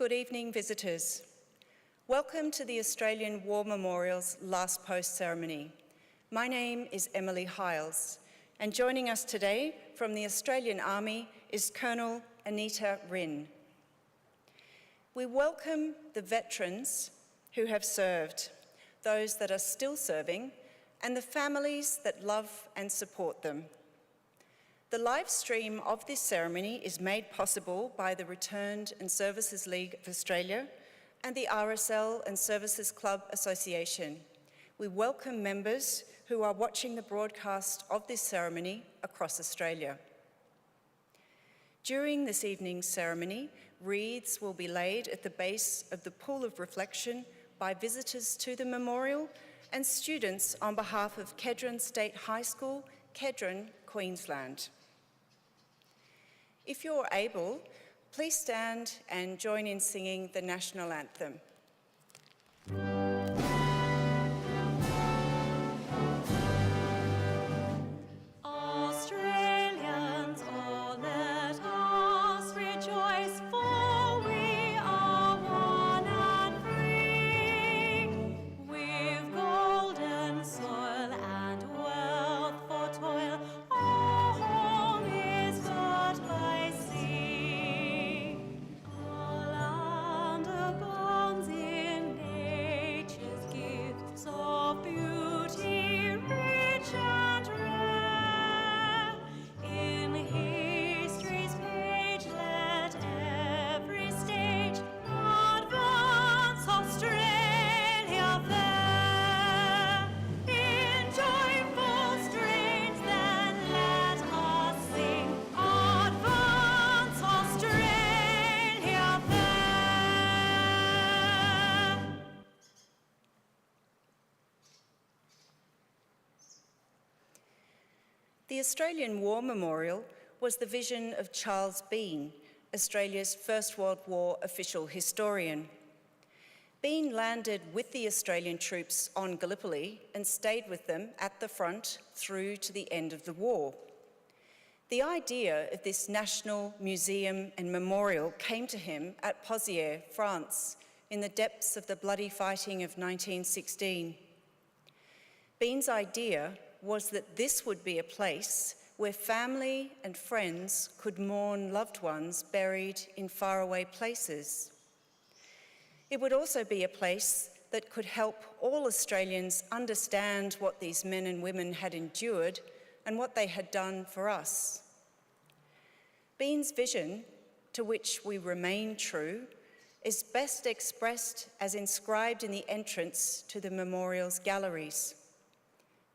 Good evening, visitors. Welcome to the Australian War Memorial's Last Post ceremony. My name is Emily Hiles, and joining us today from the Australian Army is Colonel Anita Rinn. We welcome the veterans who have served, those that are still serving, and the families that love and support them. The live stream of this ceremony is made possible by the Returned and Services League of Australia and the RSL and Services Club Association. We welcome members who are watching the broadcast of this ceremony across Australia. During this evening's ceremony, wreaths will be laid at the base of the Pool of Reflection by visitors to the memorial and students on behalf of Kedron State High School, Kedron, Queensland. If you're able, please stand and join in singing the national anthem. The Australian War Memorial was the vision of Charles Bean, Australia's First World War official historian. Bean landed with the Australian troops on Gallipoli and stayed with them at the front through to the end of the war. The idea of this national museum and memorial came to him at Pozières, France, in the depths of the bloody fighting of 1916. Bean's idea was that this would be a place where family and friends could mourn loved ones buried in faraway places. It would also be a place that could help all Australians understand what these men and women had endured and what they had done for us. Bean's vision, to which we remain true, is best expressed as inscribed in the entrance to the memorial's galleries.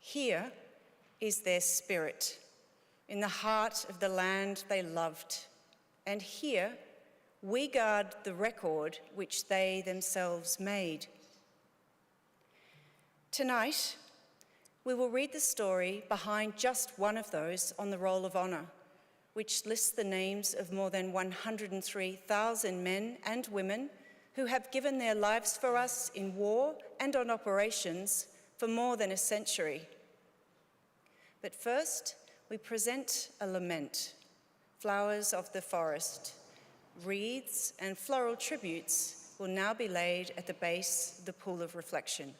Here is their spirit, in the heart of the land they loved, and here we guard the record which they themselves made. Tonight, we will read the story behind just one of those on the Roll of Honour, which lists the names of more than 103,000 men and women who have given their lives for us in war and on operations for more than a century. But first, we present a lament, flowers of the forest. Wreaths and floral tributes will now be laid at the base of the Pool of Reflection.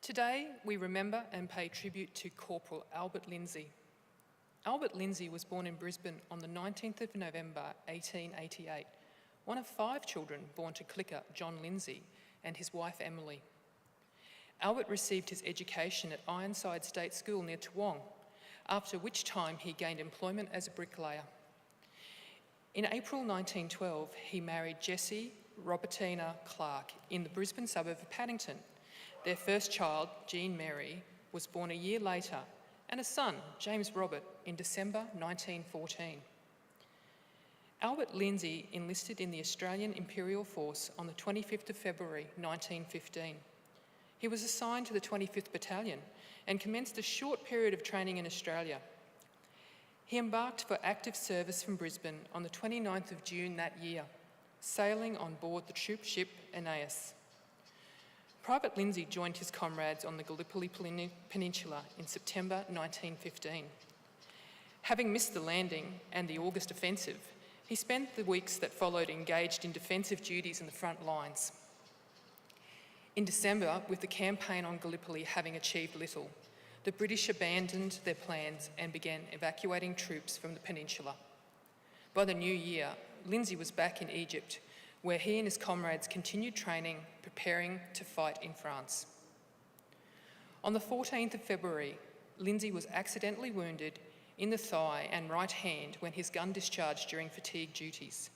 Today, we remember and pay tribute to Corporal Albert Lindsay. Albert Lindsay was born in Brisbane on the 19th of November 1888, one of 5 children born to clicker John Lindsay and his wife Emily. Albert received his education at Ironside State School near Toowong, after which time he gained employment as a bricklayer. In April 1912, he married Jessie Robertina Clark in the Brisbane suburb of Paddington. Their first child, Jean Mary, was born a year later, and a son, James Robert, in December 1914. Albert Lindsay enlisted in the Australian Imperial Force on the 25th of February 1915. He was assigned to the 25th Battalion and commenced a short period of training in Australia. He embarked for active service from Brisbane on the 29th of June that year, sailing on board the troop ship Aeneas. Private Lindsay joined his comrades on the Gallipoli Peninsula in September 1915. Having missed the landing and the August offensive, he spent the weeks that followed engaged in defensive duties in the front lines. In December, with the campaign on Gallipoli having achieved little, the British abandoned their plans and began evacuating troops from the peninsula. By the new year, Lindsay was back in Egypt, where he and his comrades continued training, preparing to fight in France. On the 14th of February, Lindsay was accidentally wounded in the thigh and right hand when his gun discharged during fatigue duties.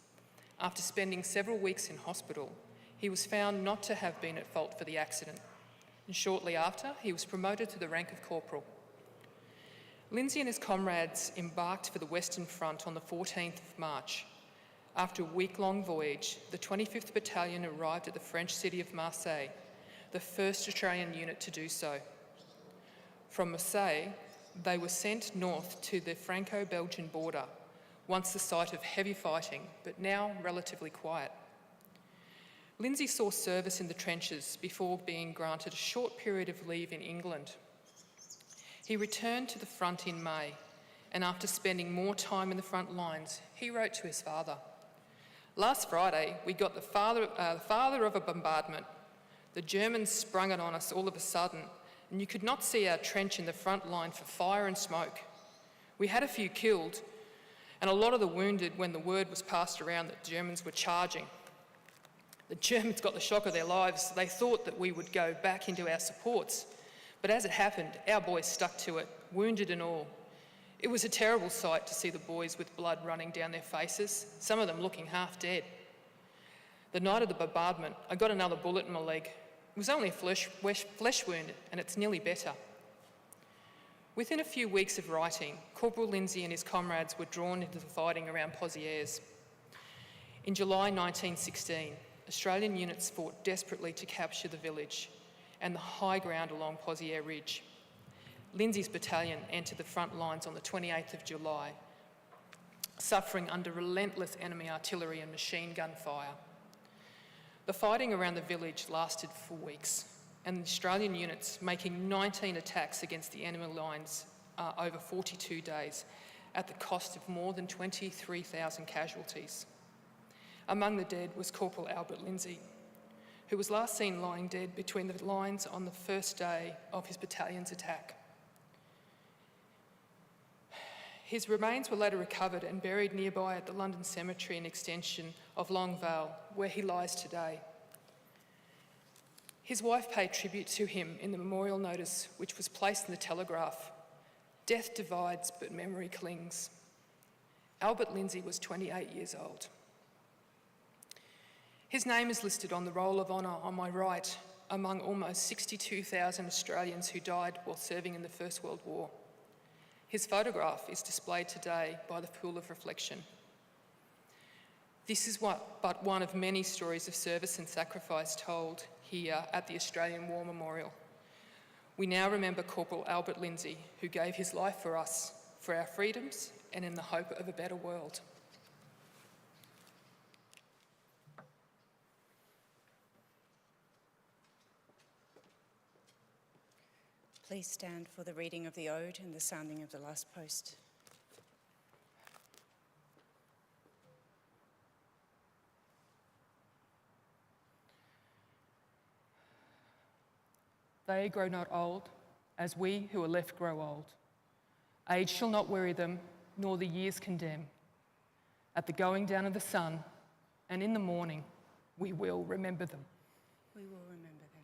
After spending several weeks in hospital, he was found not to have been at fault for the accident, and shortly after, he was promoted to the rank of corporal. Lindsay and his comrades embarked for the Western Front on the 14th of March. After a week-long voyage, the 25th Battalion arrived at the French city of Marseille, the first Australian unit to do so. From Marseille, they were sent north to the Franco-Belgian border, once the site of heavy fighting, but now relatively quiet. Lindsay saw service in the trenches before being granted a short period of leave in England. He returned to the front in May, and after spending more time in the front lines, he wrote to his father, "Last Friday, we got the father of a bombardment. The Germans sprung it on us all of a sudden, and you could not see our trench in the front line for fire and smoke. We had a few killed, and a lot of the wounded when the word was passed around that Germans were charging. The Germans got the shock of their lives. They thought that we would go back into our supports, but as it happened, our boys stuck to it, wounded and all. It was a terrible sight to see the boys with blood running down their faces, some of them looking half dead. The night of the bombardment, I got another bullet in my leg. It was only a flesh wound, and it's nearly better." Within a few weeks of writing, Corporal Lindsay and his comrades were drawn into the fighting around Pozieres. In July 1916, Australian units fought desperately to capture the village and the high ground along Pozieres Ridge. Lindsay's battalion entered the front lines on the 28th of July, suffering under relentless enemy artillery and machine gun fire. The fighting around the village lasted for weeks, and the Australian units making 19 attacks against the enemy lines over 42 days at the cost of more than 23,000 casualties. Among the dead was Corporal Albert Lindsay, who was last seen lying dead between the lines on the first day of his battalion's attack. His remains were later recovered and buried nearby at the London Cemetery and extension of Long Vale, where he lies today. His wife paid tribute to him in the memorial notice which was placed in the Telegraph. "Death divides, but memory clings." Albert Lindsay was 28 years old. His name is listed on the Roll of Honour on my right, among almost 62,000 Australians who died while serving in the First World War. His photograph is displayed today by the Pool of Reflection. This is but one of many stories of service and sacrifice told here at the Australian War Memorial. We now remember Corporal Albert Lindsay, who gave his life for us, for our freedoms, and in the hope of a better world. Please stand for the reading of the Ode and the sounding of the last post. They grow not old, as we who are left grow old. Age shall not weary them, nor the years condemn. At the going down of the sun, and in the morning, we will remember them. We will remember them.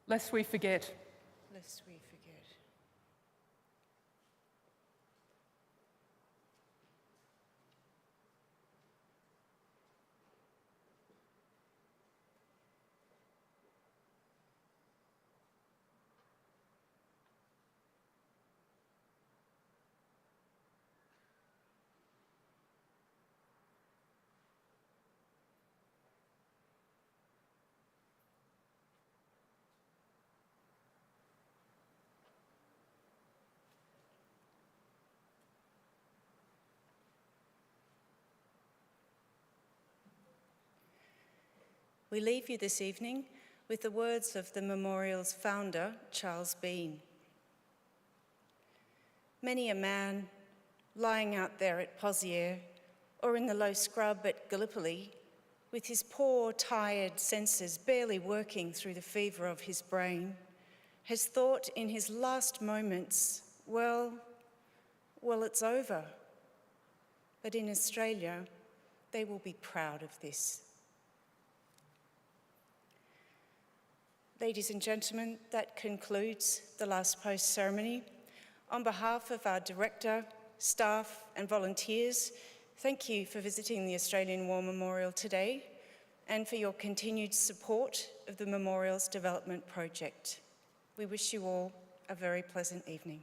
Lest we forget. Lest we forget. We leave you this evening with the words of the memorial's founder, Charles Bean. Many a man lying out there at Pozières or in the low scrub at Gallipoli, with his poor, tired senses barely working through the fever of his brain, has thought in his last moments, well, it's over. But in Australia, they will be proud of this. Ladies and gentlemen, that concludes the last post ceremony. On behalf of our director, staff and volunteers, thank you for visiting the Australian War Memorial today and for your continued support of the Memorial's development project. We wish you all a very pleasant evening.